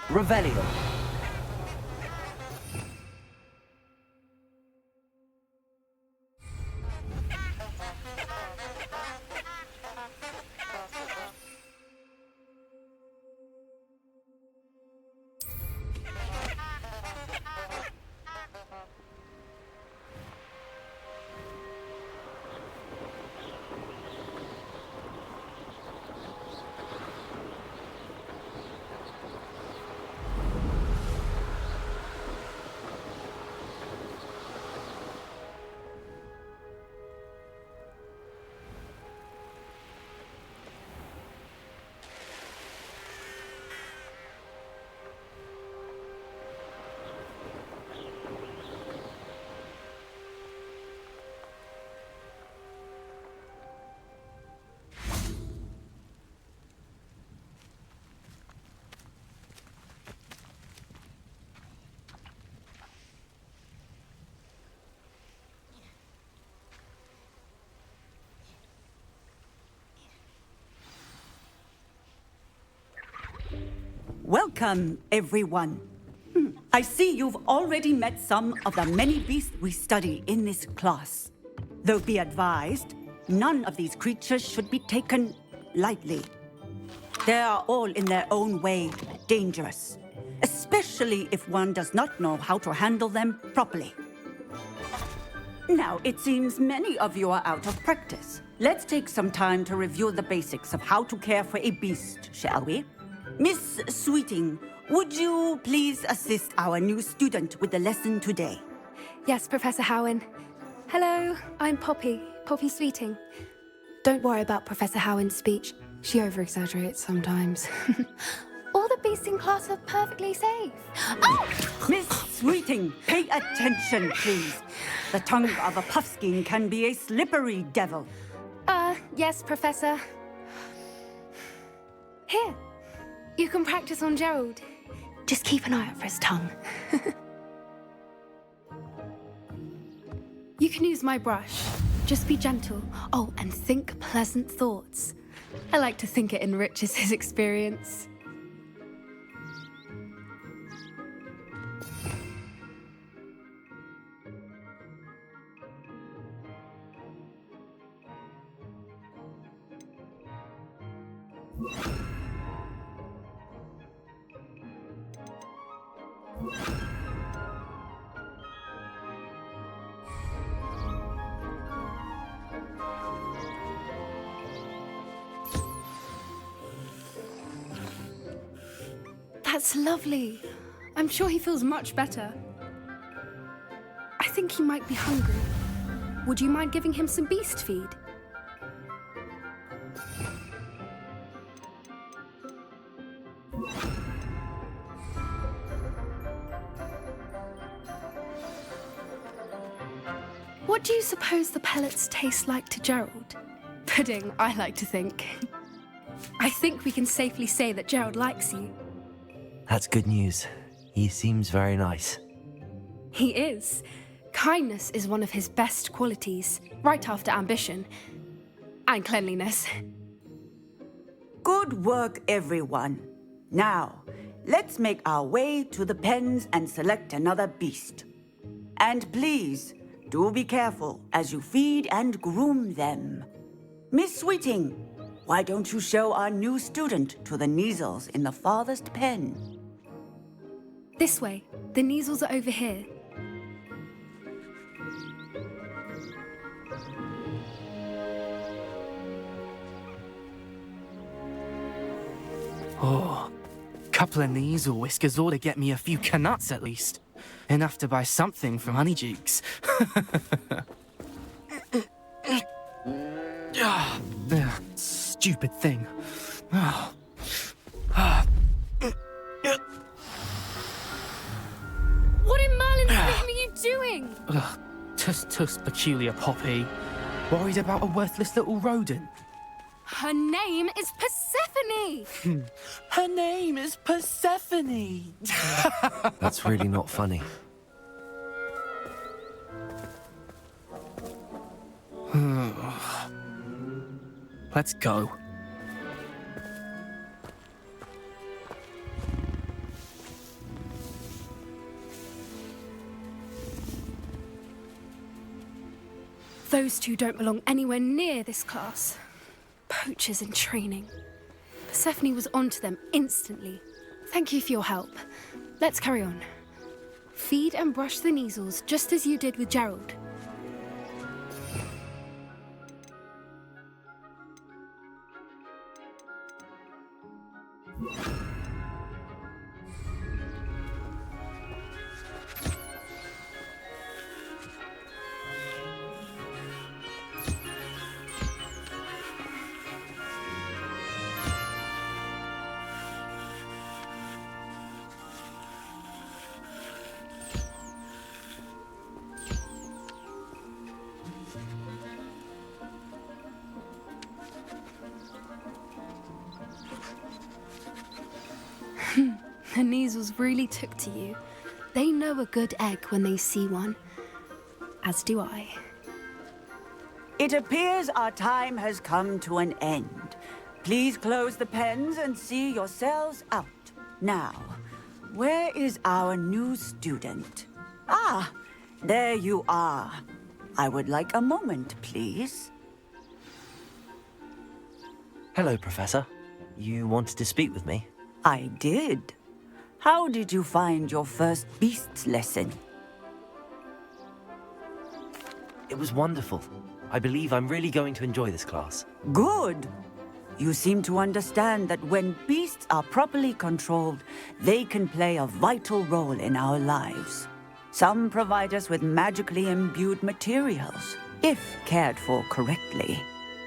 Revelio. Welcome, everyone. I see you've already met some of the many beasts we study in this class. Though be advised, none of these creatures should be taken lightly. They are all in their own way dangerous, especially if one does not know how to handle them properly. Now, it seems many of you are out of practice. Let's take some time to review the basics of how to care for a beast, shall we? Miss Sweeting, would you please assist our new student with the lesson today? Yes, Professor Howen. Hello, I'm Poppy Sweeting. Don't worry about Professor Howen's speech. She over-exaggerates sometimes. All the beasts in class are perfectly safe. Oh! Miss Sweeting, pay attention, please. The tongue of a puffskein can be a slippery devil. Yes, Professor. Here, you can practice on Gerald. Just keep an eye out for his tongue. You can use my brush. Just be gentle. Oh, and think pleasant thoughts. I like to think it enriches his experience. That's lovely. I'm sure he feels much better. I think he might be hungry. Would you mind giving him some beast feed? What do you suppose the pellets taste like to Gerald? Pudding, I like to think. I think we can safely say that Gerald likes you. That's good news. He seems very nice. He is. Kindness is one of his best qualities, right after ambition. And cleanliness. Good work, everyone. Now, let's make our way to the pens and select another beast. And please, do be careful as you feed and groom them. Miss Sweeting, why don't you show our new student to the Neasels in the farthest pen? This way. The Neasels are over here. Oh, couple of Neasel whiskers ought to get me a few canuts at least. Enough to buy something from Honeydukes. Stupid thing. What in Merlin's name are you doing? Tuss peculiar Poppy. Worried about a worthless little rodent. Her name is Persephone! Her name is Persephone! That's really not funny. Let's go. Those two don't belong anywhere near this class. Poachers in training. Persephone was onto them instantly. Thank you for your help. Let's carry on. Feed and brush the Neasels just as you did with Gerald. The Neasels really took to you. They know a good egg when they see one. As do I. It appears our time has come to an end. Please close the pens and see yourselves out. Now, where is our new student? Ah, there you are. I would like a moment, please. Hello, Professor. You wanted to speak with me? I did. How did you find your first beasts lesson? It was wonderful. I believe I'm really going to enjoy this class. Good. You seem to understand that when beasts are properly controlled, they can play a vital role in our lives. Some provide us with magically imbued materials, if cared for correctly,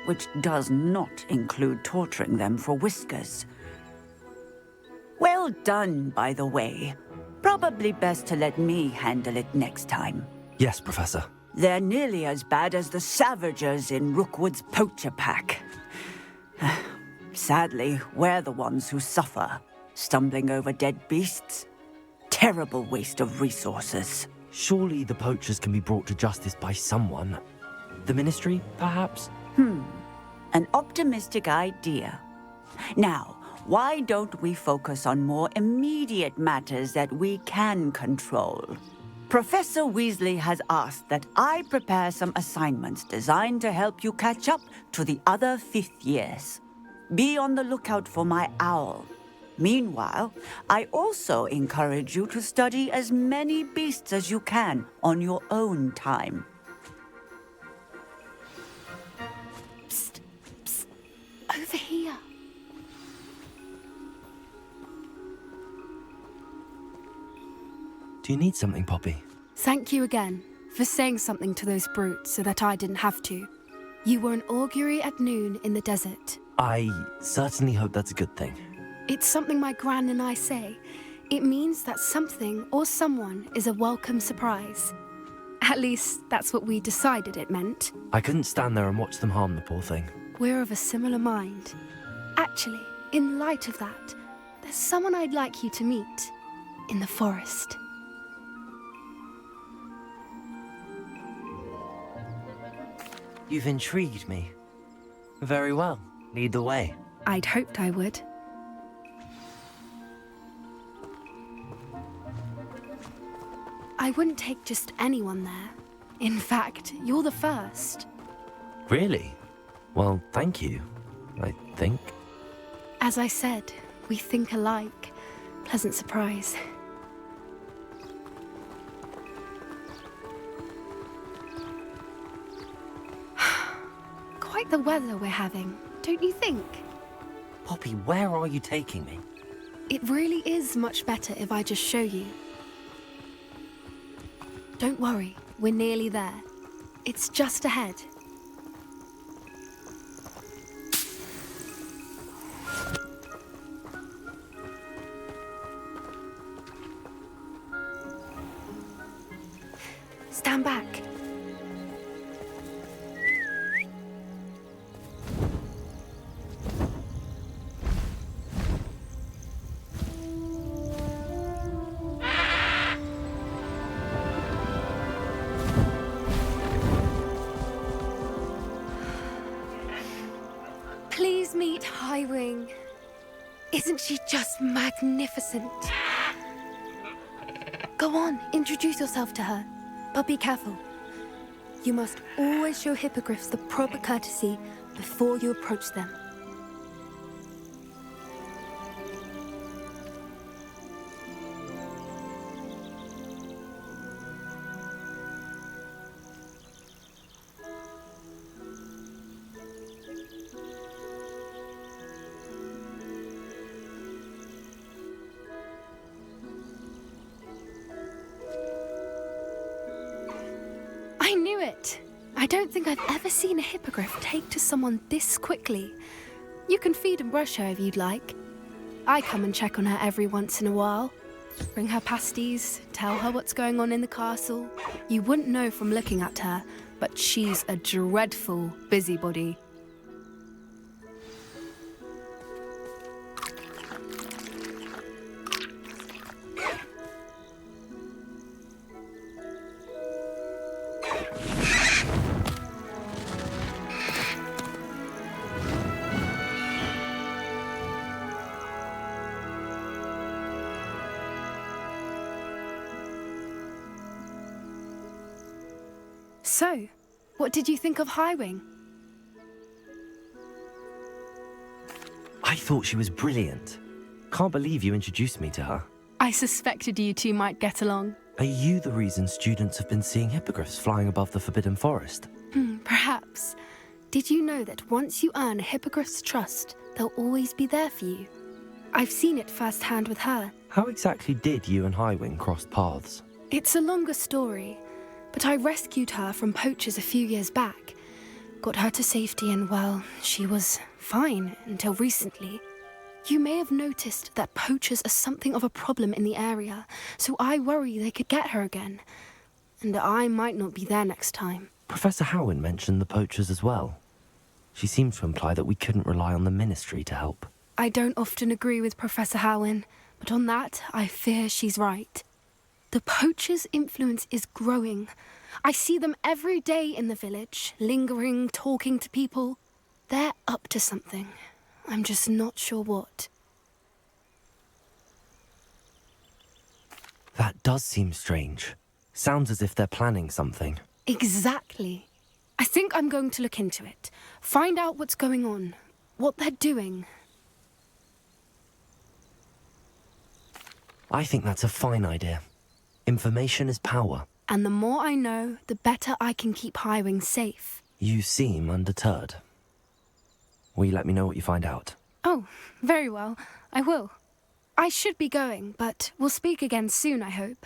which does not include torturing them for whiskers. Well done, by the way. Probably best to let me handle it next time. Yes, Professor. They're nearly as bad as the Savagers in Rookwood's poacher pack. Sadly, we're the ones who suffer, stumbling over dead beasts. Terrible waste of resources. Surely the poachers can be brought to justice by someone. The Ministry, perhaps? An optimistic idea. Now, why don't we focus on more immediate matters that we can control? Professor Weasley has asked that I prepare some assignments designed to help you catch up to the other fifth years. Be on the lookout for my owl. Meanwhile, I also encourage you to study as many beasts as you can on your own time. Psst, psst, over here. Do you need something, Poppy? Thank you again for saying something to those brutes so that I didn't have to. You were an augury at noon in the desert. I certainly hope that's a good thing. It's something my gran and I say. It means that something or someone is a welcome surprise. At least, that's what we decided it meant. I couldn't stand there and watch them harm the poor thing. We're of a similar mind. Actually, in light of that, there's someone I'd like you to meet. In the forest. You've intrigued me. Very well. Lead the way. I'd hoped I would. I wouldn't take just anyone there. In fact, you're the first. Really? Well, thank you, I think. As I said, we think alike. Pleasant surprise. Quite the weather we're having, don't you think? Poppy, where are you taking me? It really is much better if I just show you. Don't worry, we're nearly there. It's just ahead. Stand back. Please meet Highwing. Isn't she just magnificent? Go on, introduce yourself to her. But be careful. You must always show hippogriffs the proper courtesy before you approach them. I knew it! I don't think I've ever seen a hippogriff take to someone this quickly. You can feed and brush her if you'd like. I come and check on her every once in a while. Bring her pasties, tell her what's going on in the castle. You wouldn't know from looking at her, but she's a dreadful busybody. So, what did you think of Highwing? I thought she was brilliant. Can't believe you introduced me to her. I suspected you two might get along. Are you the reason students have been seeing hippogriffs flying above the Forbidden Forest? Perhaps. Did you know that once you earn a hippogriff's trust, they'll always be there for you? I've seen it firsthand with her. How exactly did you and Highwing cross paths? It's a longer story, but I rescued her from poachers a few years back. Got her to safety and, well, she was fine until recently. You may have noticed that poachers are something of a problem in the area, so I worry they could get her again. And I might not be there next time. Professor Howin mentioned the poachers as well. She seemed to imply that we couldn't rely on the Ministry to help. I don't often agree with Professor Howin, but on that, I fear she's right. The poachers' influence is growing. I see them every day in the village, lingering, talking to people. They're up to something. I'm just not sure what. That does seem strange. Sounds as if they're planning something. Exactly. I think I'm going to look into it. Find out what's going on, what they're doing. I think that's a fine idea. Information is power. And the more I know, the better I can keep Highwing safe. You seem undeterred. Will you let me know what you find out? Oh, very well. I will. I should be going, but we'll speak again soon, I hope.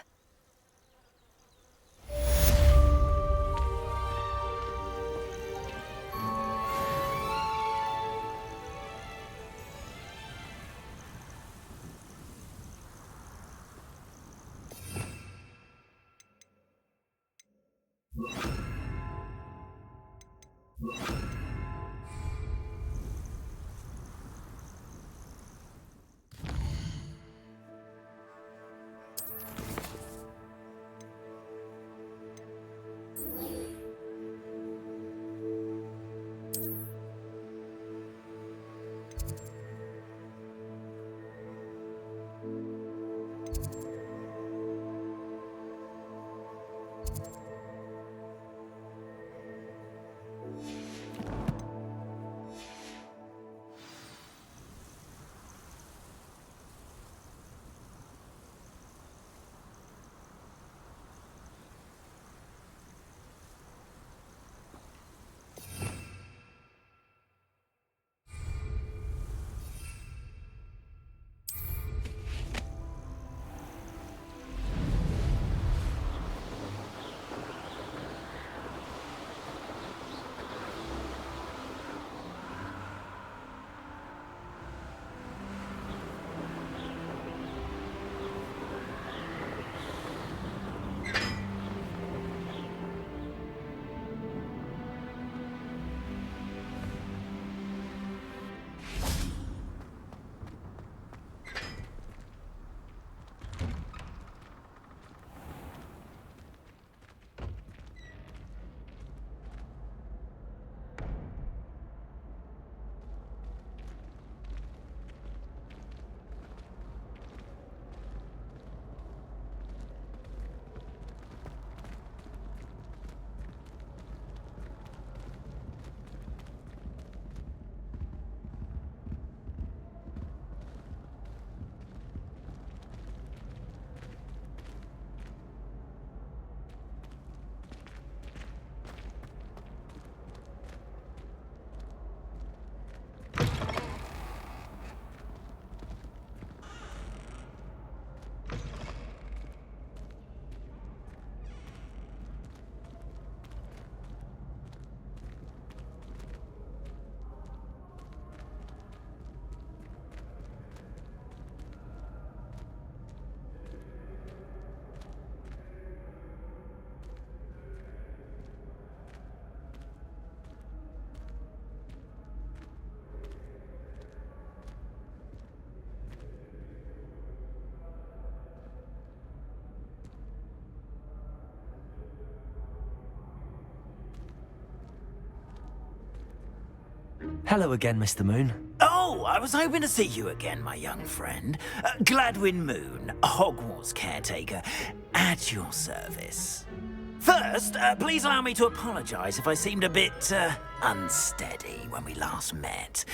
Hello again, Mr. Moon. Oh, I was hoping to see you again, my young friend. Gladwin Moon, Hogwarts caretaker, at your service. First, please allow me to apologize if I seemed a bit unsteady when we last met.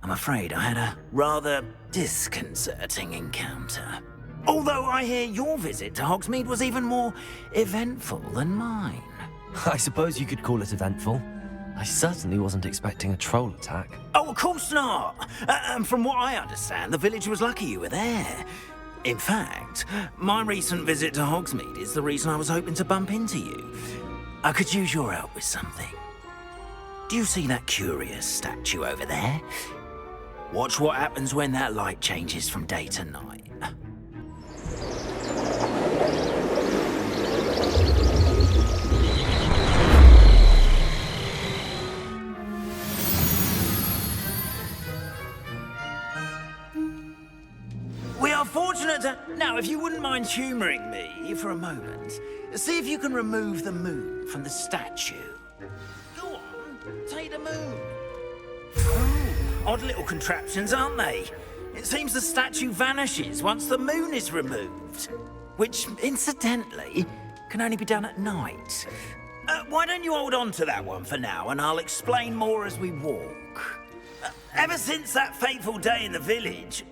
I'm afraid I had a rather disconcerting encounter. Although I hear your visit to Hogsmeade was even more eventful than mine. I suppose you could call it eventful. I certainly wasn't expecting a troll attack. Oh, of course not. And from what I understand, the village was lucky you were there. In fact, my recent visit to Hogsmeade is the reason I was hoping to bump into you. I could use your help with something. Do you see that curious statue over there? Watch what happens when that light changes from day to night. We are fortunate to... Now, if you wouldn't mind humouring me for a moment, see if you can remove the moon from the statue. Go on, take the moon. Oh, odd little contraptions, aren't they? It seems the statue vanishes once the moon is removed. Which, incidentally, can only be done at night. Why don't you hold on to that one for now, and I'll explain more as we walk. Ever since that fateful day in the village,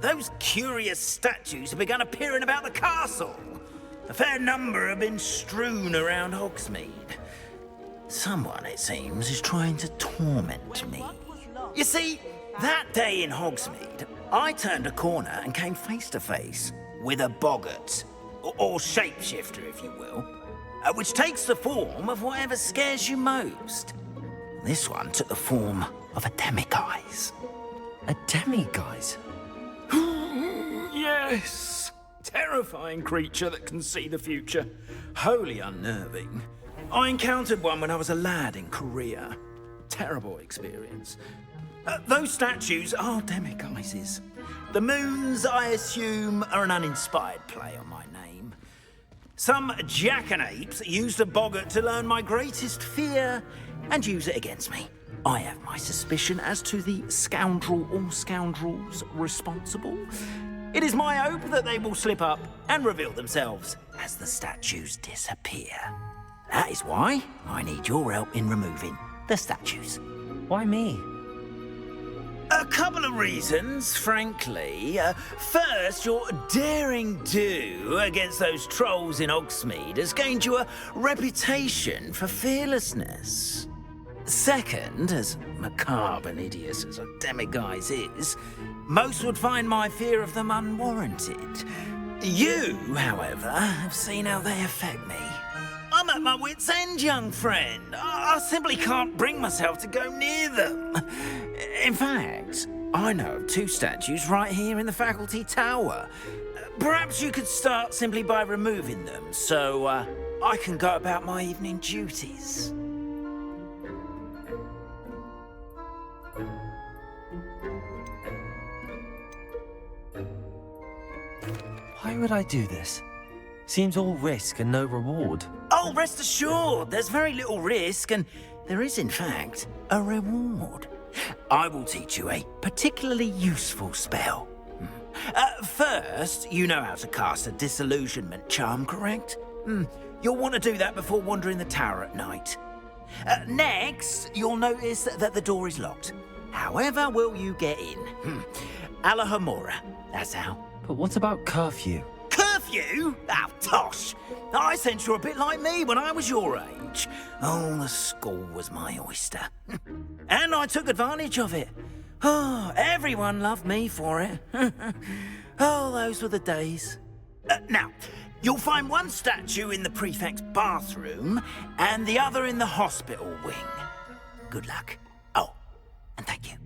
those curious statues have begun appearing about the castle. A fair number have been strewn around Hogsmeade. Someone, it seems, is trying to torment me. You see, that day in Hogsmeade, I turned a corner and came face to face with a boggart, or shapeshifter, if you will, which takes the form of whatever scares you most. This one took the form of a demiguise. A demiguise? Yes! Terrifying creature that can see the future. Wholly unnerving. I encountered one when I was a lad in Korea. Terrible experience. Those statues are demiguises. The moons, I assume, are an uninspired play on my name. Some jackanapes used a boggart to learn my greatest fear and use it against me. I have my suspicion as to the scoundrel or scoundrels responsible. It is my hope that they will slip up and reveal themselves as the statues disappear. That is why I need your help in removing the statues. Why me? A couple of reasons, frankly. First, your daring do against those trolls in Hogsmeade has gained you a reputation for fearlessness. Second, as macabre and hideous as a demiguise is, most would find my fear of them unwarranted. You, however, have seen how they affect me. I'm at my wit's end, young friend. I simply can't bring myself to go near them. In fact, I know of two statues right here in the faculty tower. Perhaps you could start simply by removing them, so I can go about my evening duties. Why would I do this? Seems all risk and no reward. Oh, rest assured, there's very little risk, and there is, in fact, a reward. I will teach you a particularly useful spell. First, you know how to cast a disillusionment charm, correct? You'll want to do that before wandering the tower at night. Next, you'll notice that the door is locked. However will you get in? Alahomora, that's how. But what about curfew? Curfew? Oh, tosh. I sense you're a bit like me when I was your age. Oh, the school was my oyster. And I took advantage of it. Oh, everyone loved me for it. Oh, those were the days. Now, you'll find one statue in the prefect's bathroom and the other in the hospital wing. Good luck. Oh, and thank you.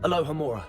Alohomora.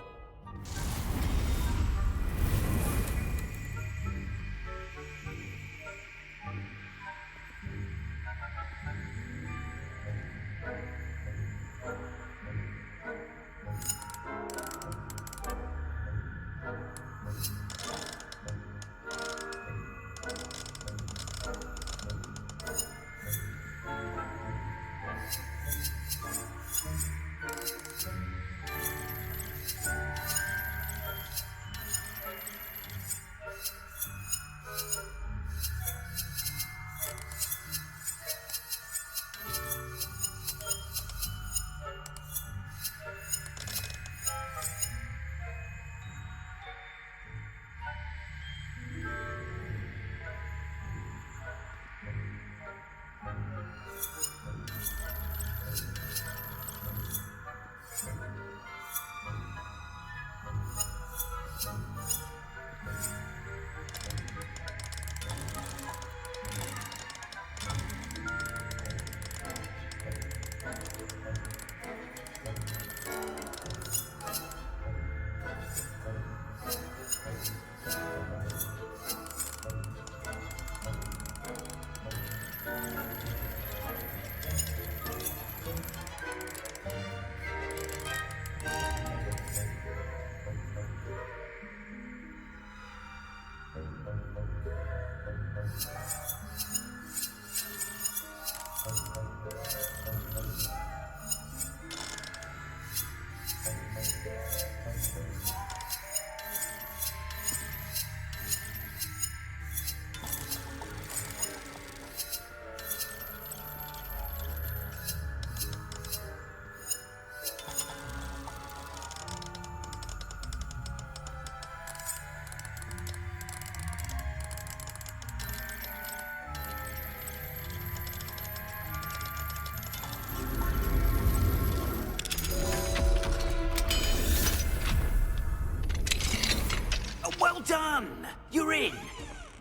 Well done! You're in.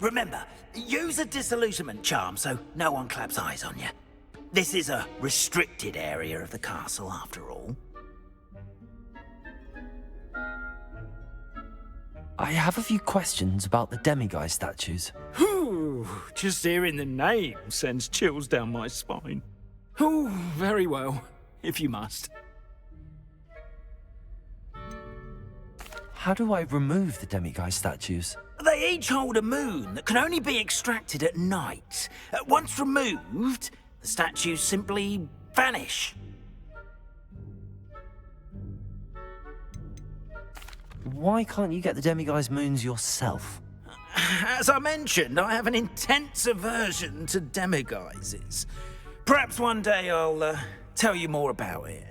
Remember, use a disillusionment charm so no one claps eyes on you. This is a restricted area of the castle, after all. I have a few questions about the demiguise statues. Whew, just hearing the name sends chills down my spine. Oh, very well, if you must. How do I remove the demiguise statues? They each hold a moon that can only be extracted at night. Once removed, the statues simply vanish. Why can't you get the demiguise moons yourself? As I mentioned, I have an intense aversion to demiguises. Perhaps one day I'll tell you more about it.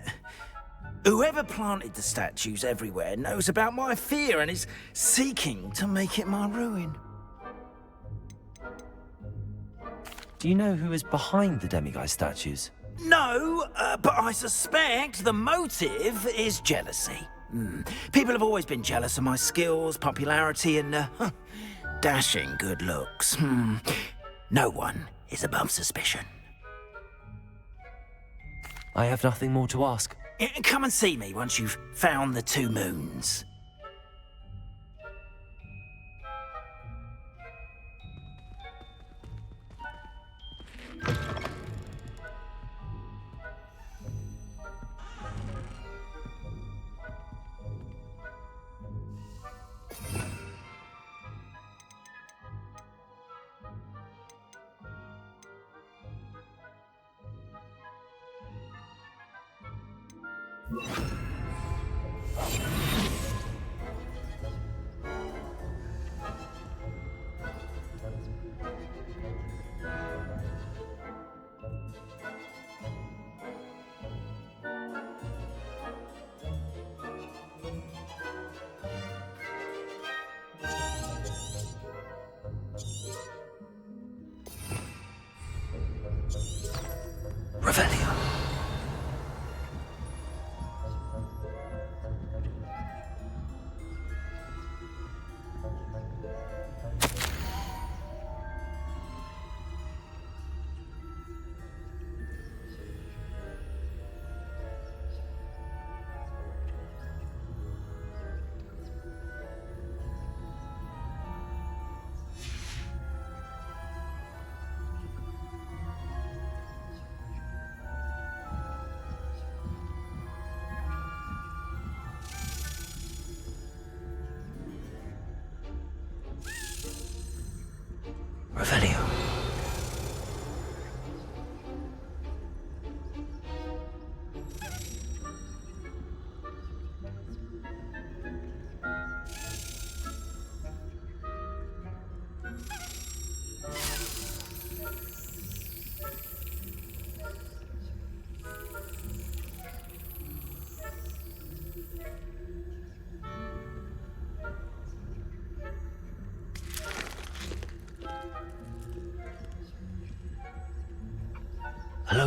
Whoever planted the statues everywhere knows about my fear and is seeking to make it my ruin. Do you know who is behind the demiguise statues? No, but I suspect the motive is jealousy. People have always been jealous of my skills, popularity, and dashing good looks. No one is above suspicion. I have nothing more to ask. Come and see me once you've found the 2 moons.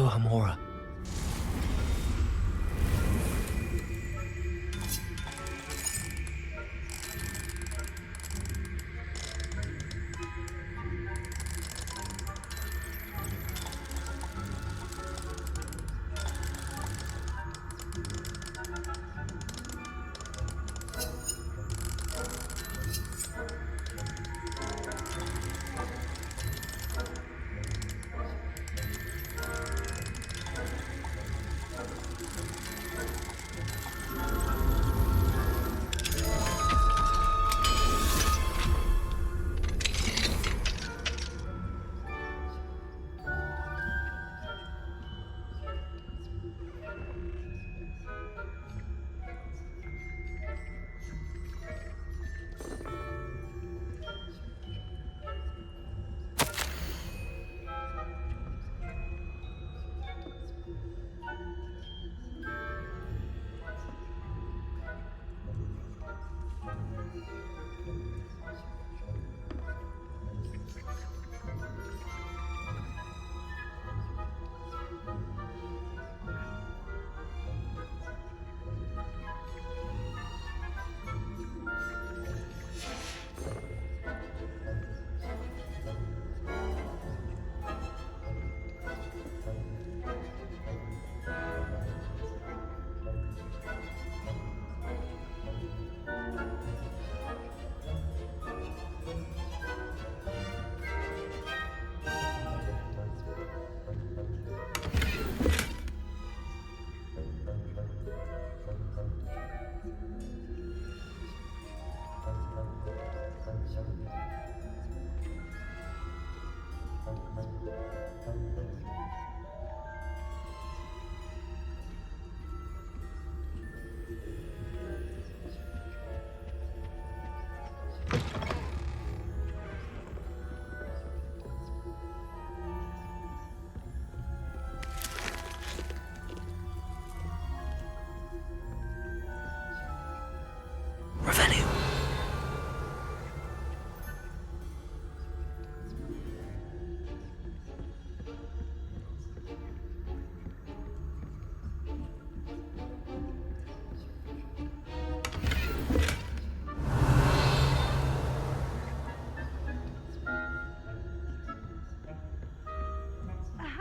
Alohomora.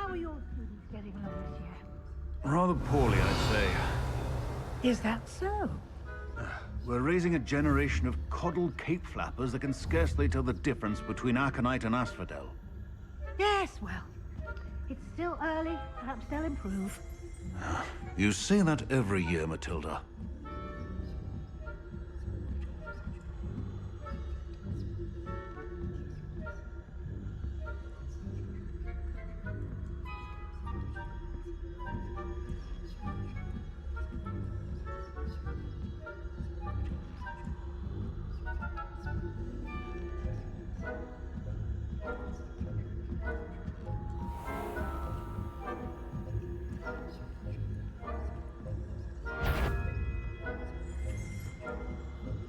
How are your students getting along this year? Rather poorly, I'd say. Is that so? We're raising a generation of coddled cape flappers that can scarcely tell the difference between aconite and asphodel. Yes, well, it's still early. Perhaps they'll improve. You say that every year, Matilda.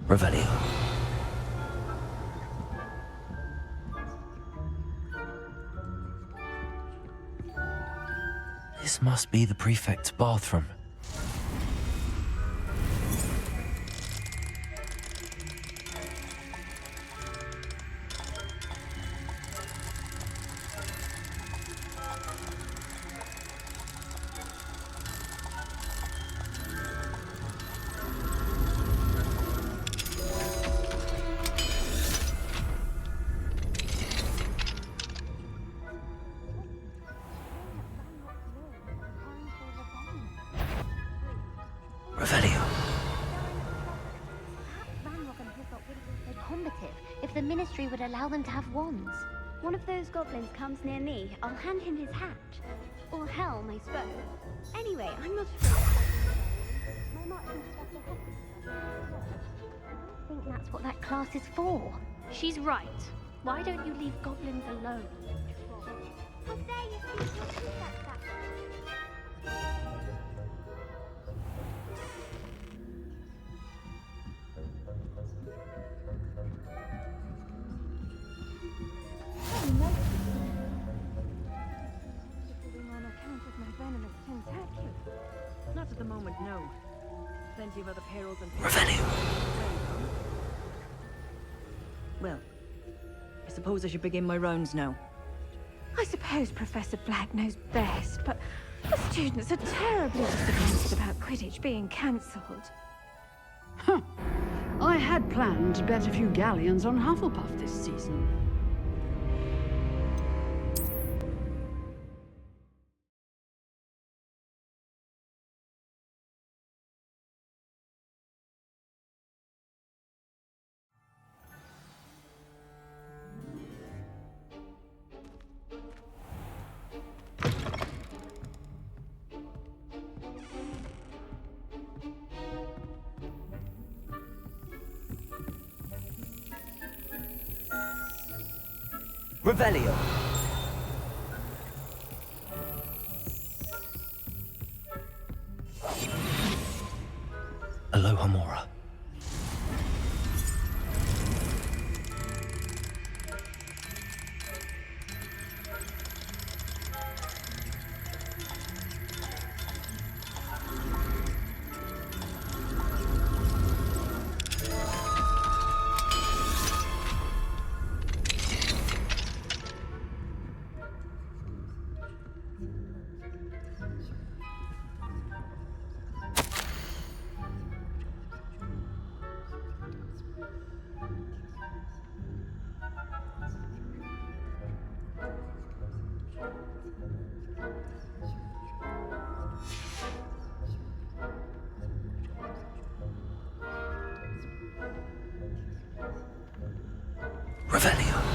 Revelio. This must be the prefect's bathroom. Revelio. Combative if the ministry would allow them to have wands. One of those goblins comes near me, I'll hand him his hat. Or helm, I suppose. Anyway, I'm not afraid. My marching stuff will help me. I think that's what that class is for. She's right. Why don't you leave goblins alone? How dare you speak your prefect that way? On account of my plenty of other perils and... Revelio. Well, I suppose I should begin my rounds now. I suppose Professor Black knows best, but the students are terribly disappointed about Quidditch being cancelled. Huh. I had planned to bet a few galleons on Hufflepuff this season. Revelio. Aloha Mora. Revelio.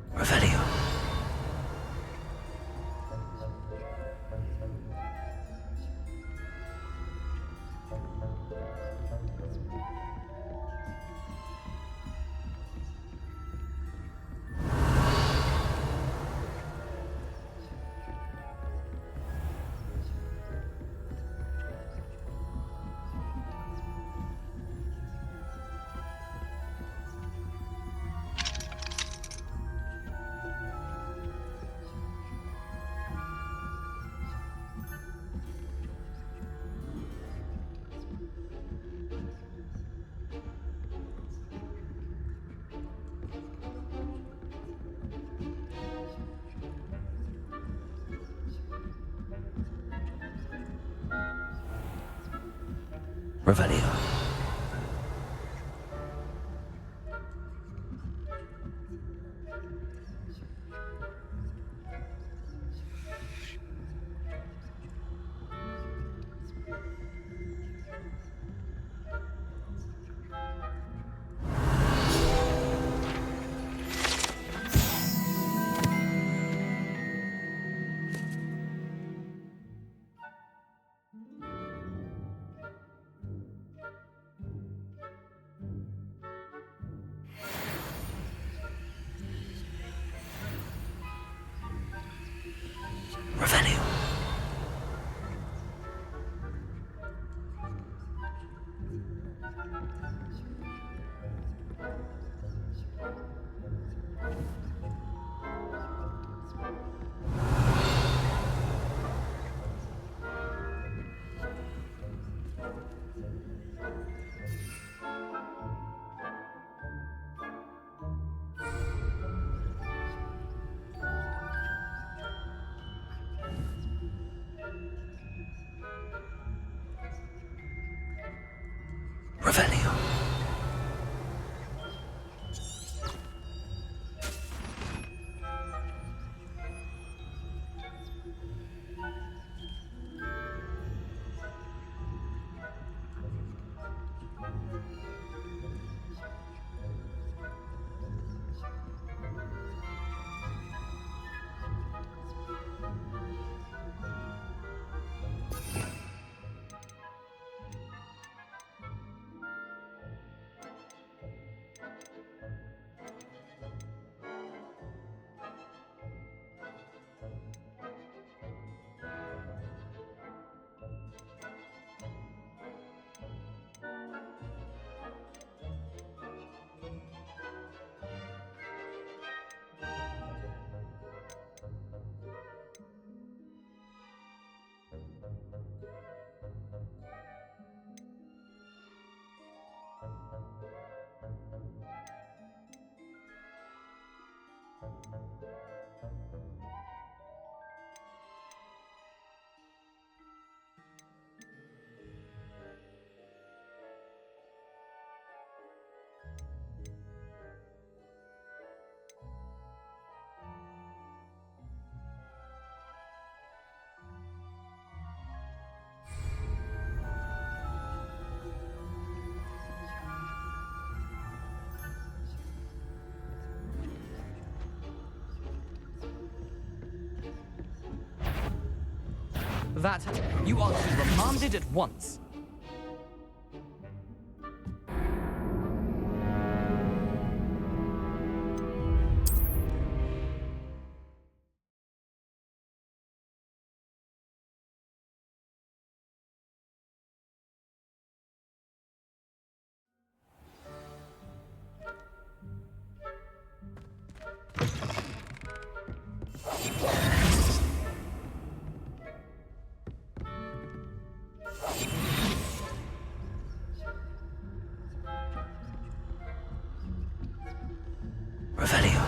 Revelio. Revelio. That you are to be remanded at once. Revelio.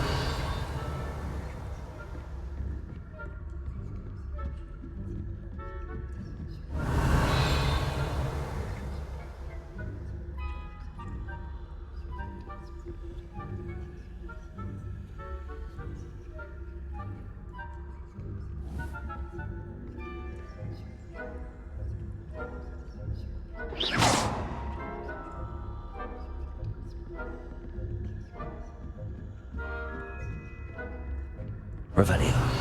Revelio.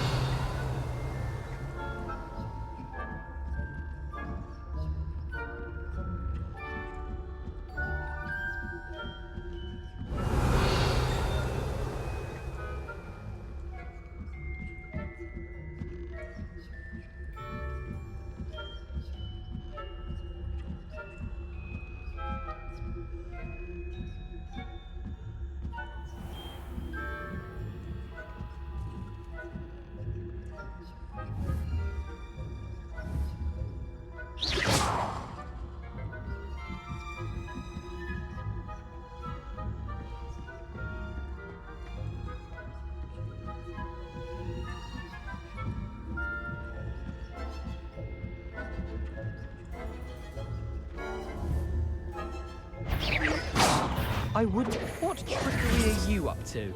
I would. What trickery are you up to?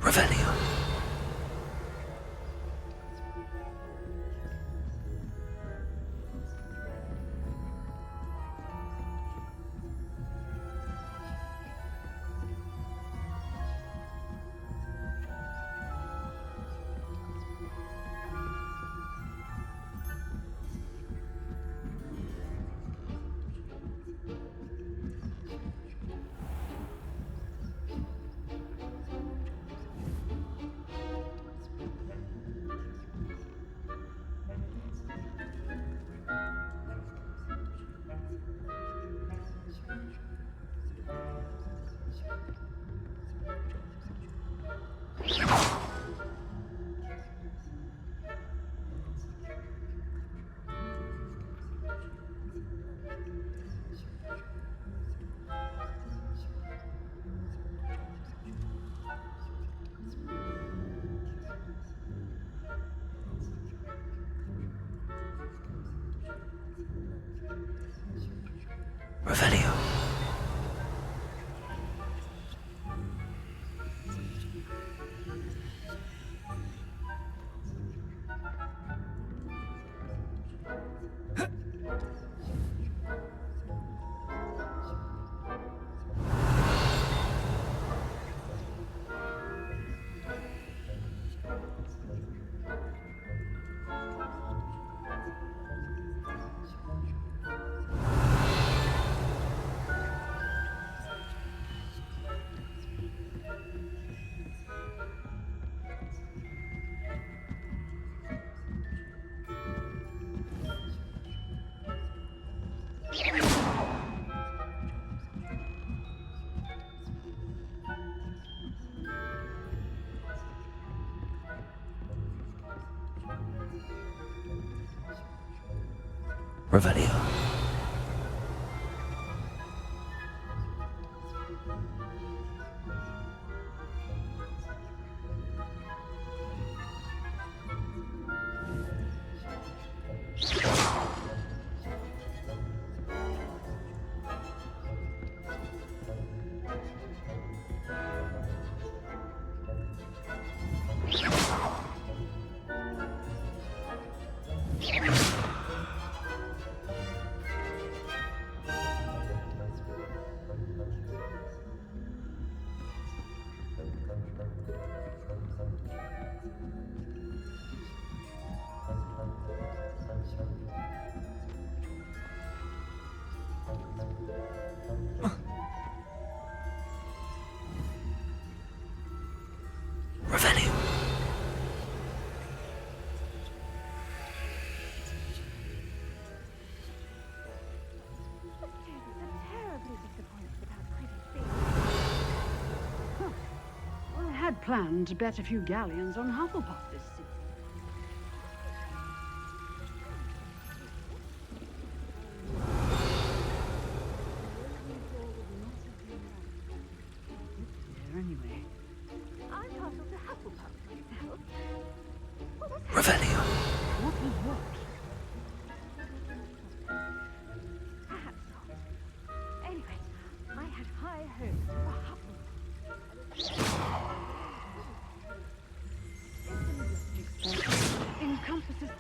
Revelio. Revelio. Revelio. Revelio. The students are terribly disappointed about Quidditch being... I had planned to bet a few galleons on Hufflepuff this season. Anyway. I'm partial to Hufflepuff myself. What was Revelio. What was what? Perhaps not. Anyway, I had high hopes for Hufflepuff. Encompasses...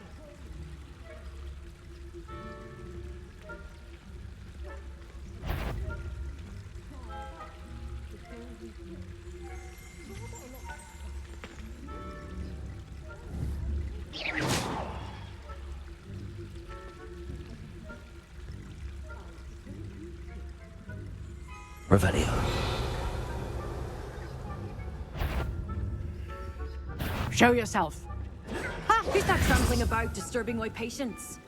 Revelio. Show yourself. Ha! Who's that trampling about, disturbing my patients?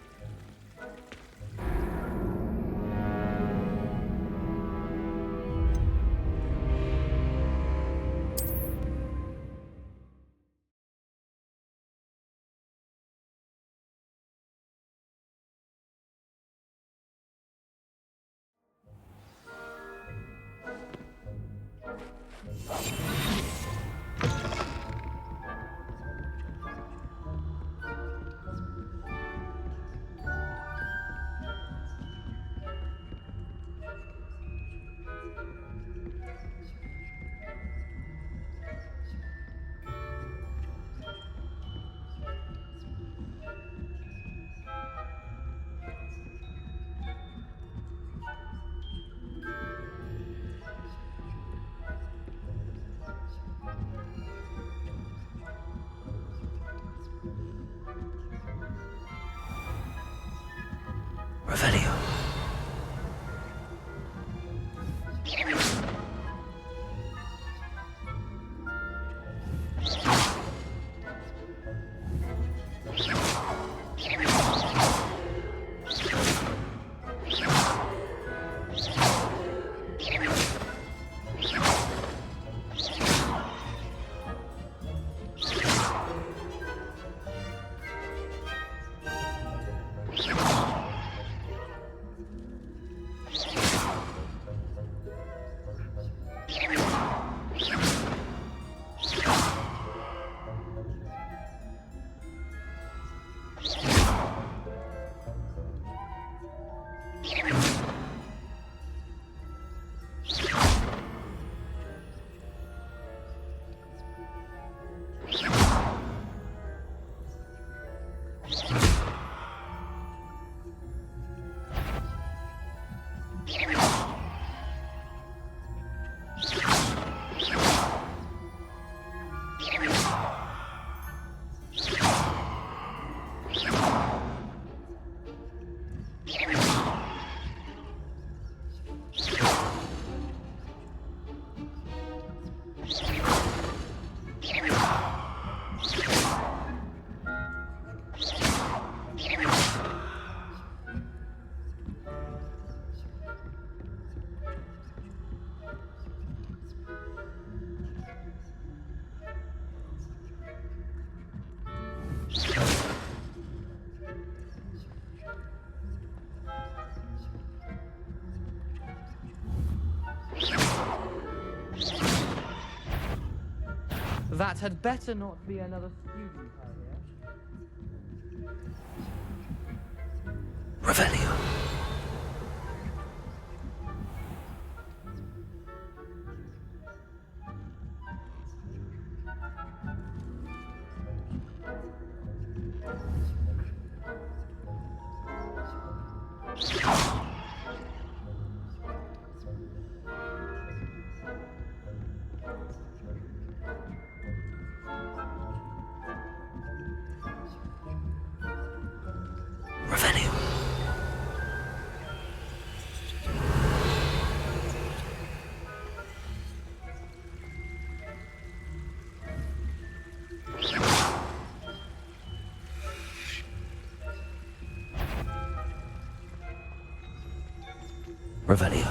Revelio. That had better not be another student, I hear. Revelio. Revelio.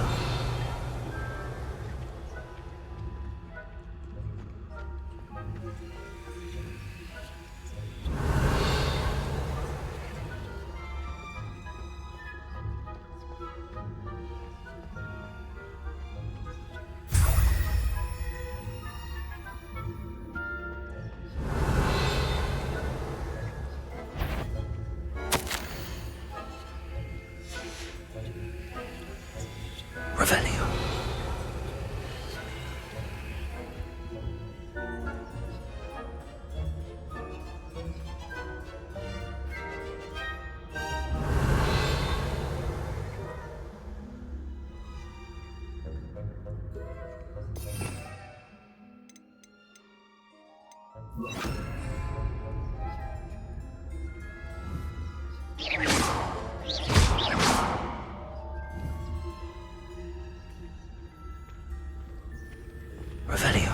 Revelio. Revelio.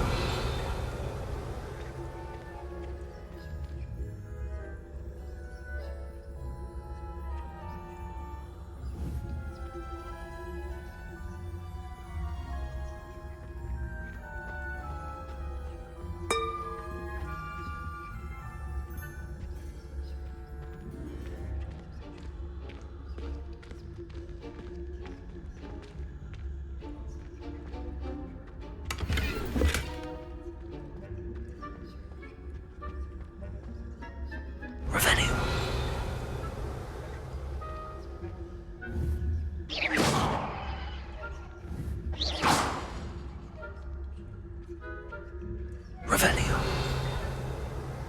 Revelio. Revelio.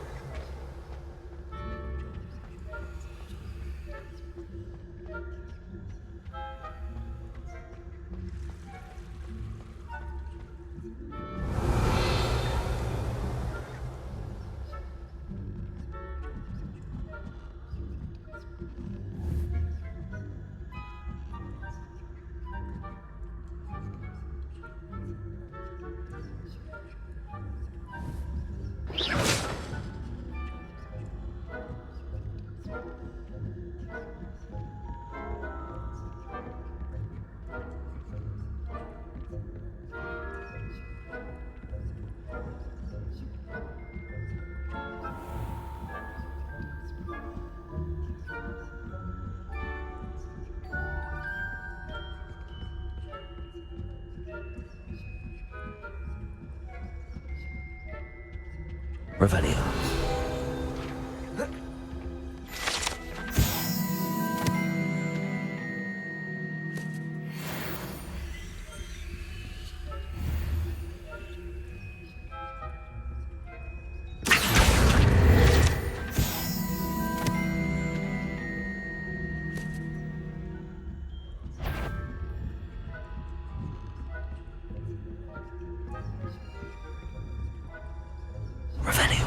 Revelio. Revelio.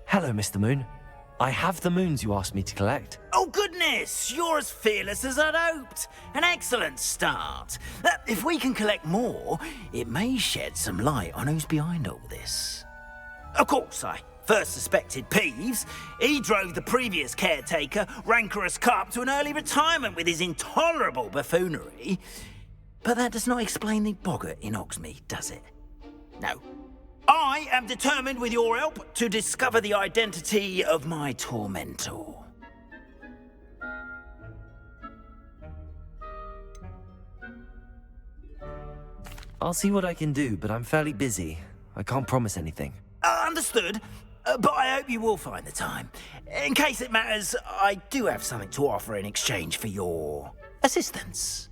Hello, Mr. Moon. I have the moons you asked me to collect. Oh, goodness! You're as fearless as I'd hoped. An excellent start. If we can collect more, it may shed some light on who's behind all this. Of course, I first suspected Peeves. He drove the previous caretaker, Rancorous Carp, to an early retirement with his intolerable buffoonery. But that does not explain the boggart in Hogsmeade, does it? No. I am determined, with your help, to discover the identity of my tormentor. I'll see what I can do, but I'm fairly busy. I can't promise anything. Understood. But I hope you will find the time. In case it matters, I do have something to offer in exchange for your assistance.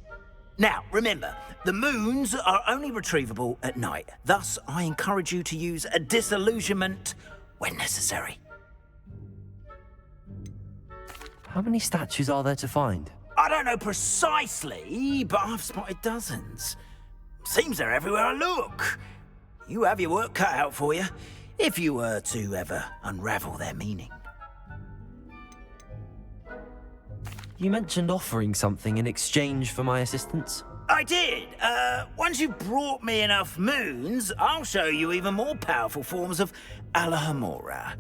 Now, remember, the moons are only retrievable at night. Thus, I encourage you to use a disillusionment when necessary. How many statues are there to find? I don't know precisely, but I've spotted dozens. Seems they're everywhere I look. You have your work cut out for you, if you were to ever unravel their meaning. You mentioned offering something in exchange for my assistance? I did. Once you've brought me enough moons, I'll show you even more powerful forms of Alohomora.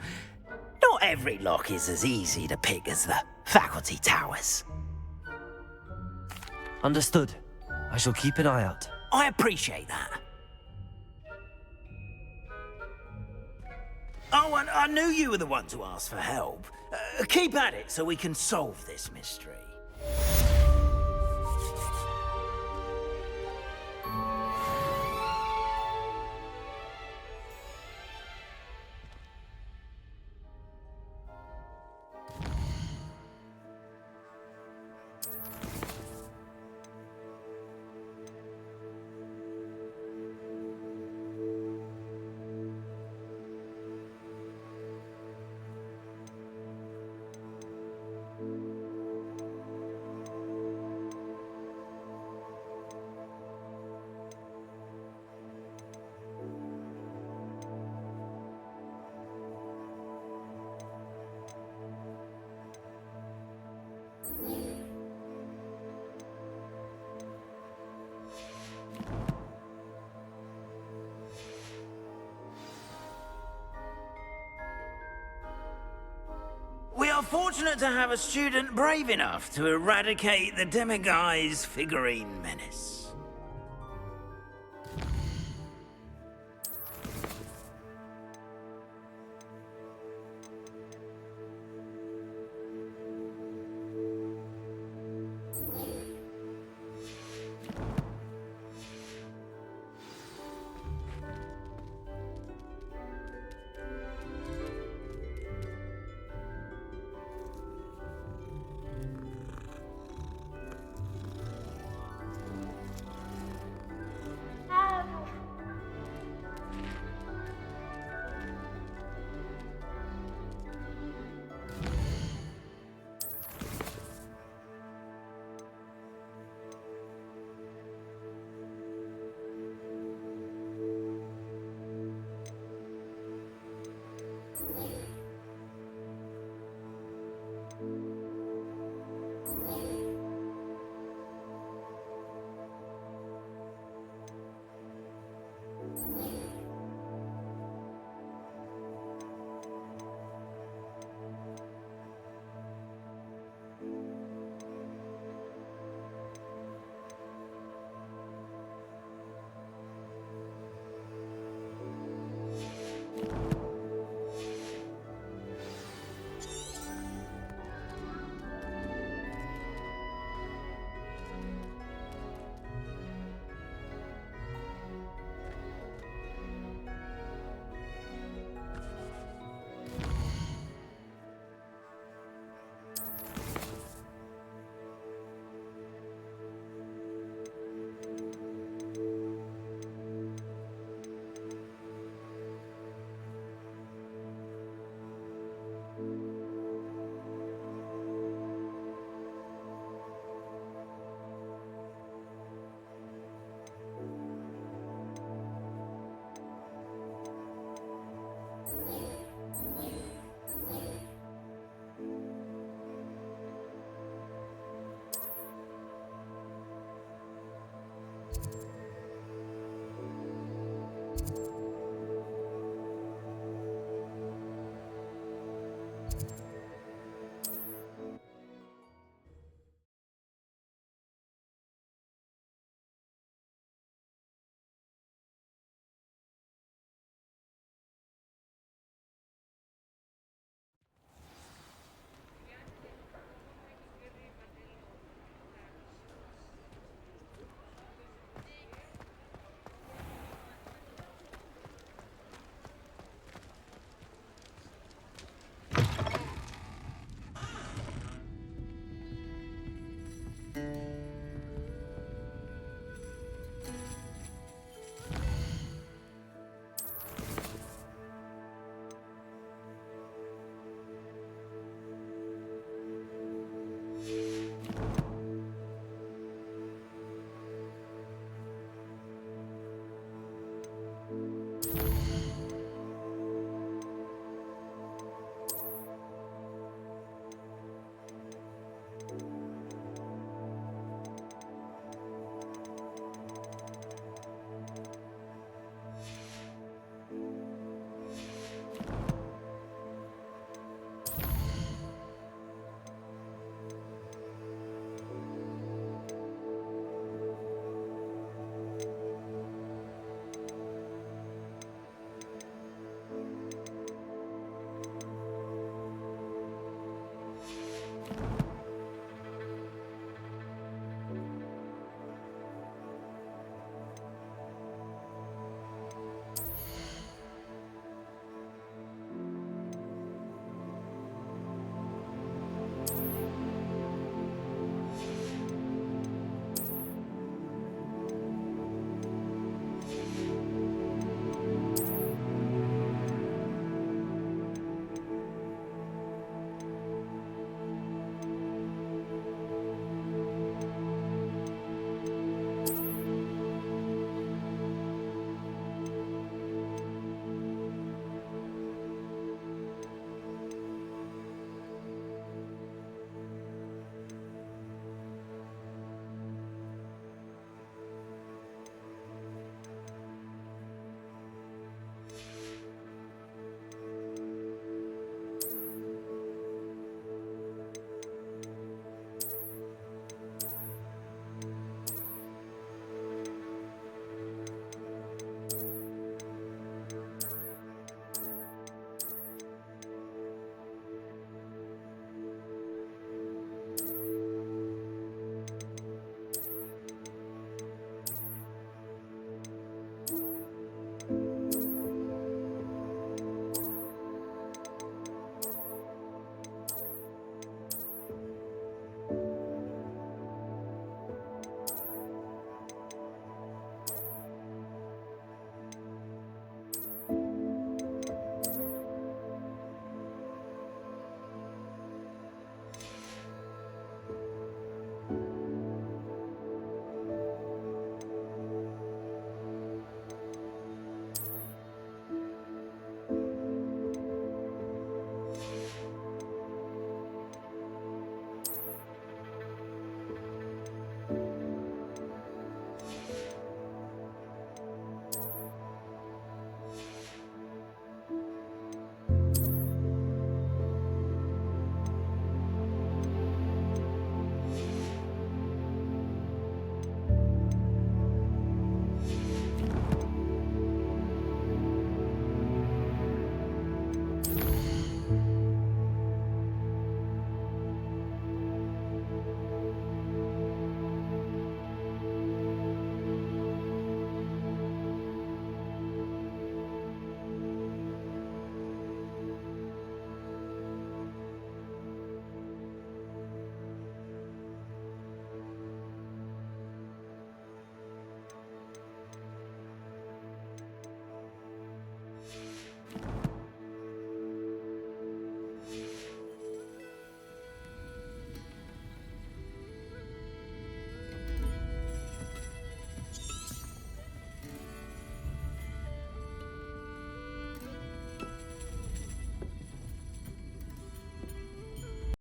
Not every lock is as easy to pick as the faculty towers. Understood. I shall keep an eye out. I appreciate that. Oh, and I knew you were the one to ask for help. Keep at it so we can solve this mystery. We are fortunate to have a student brave enough to eradicate the Demiguise figurine menace.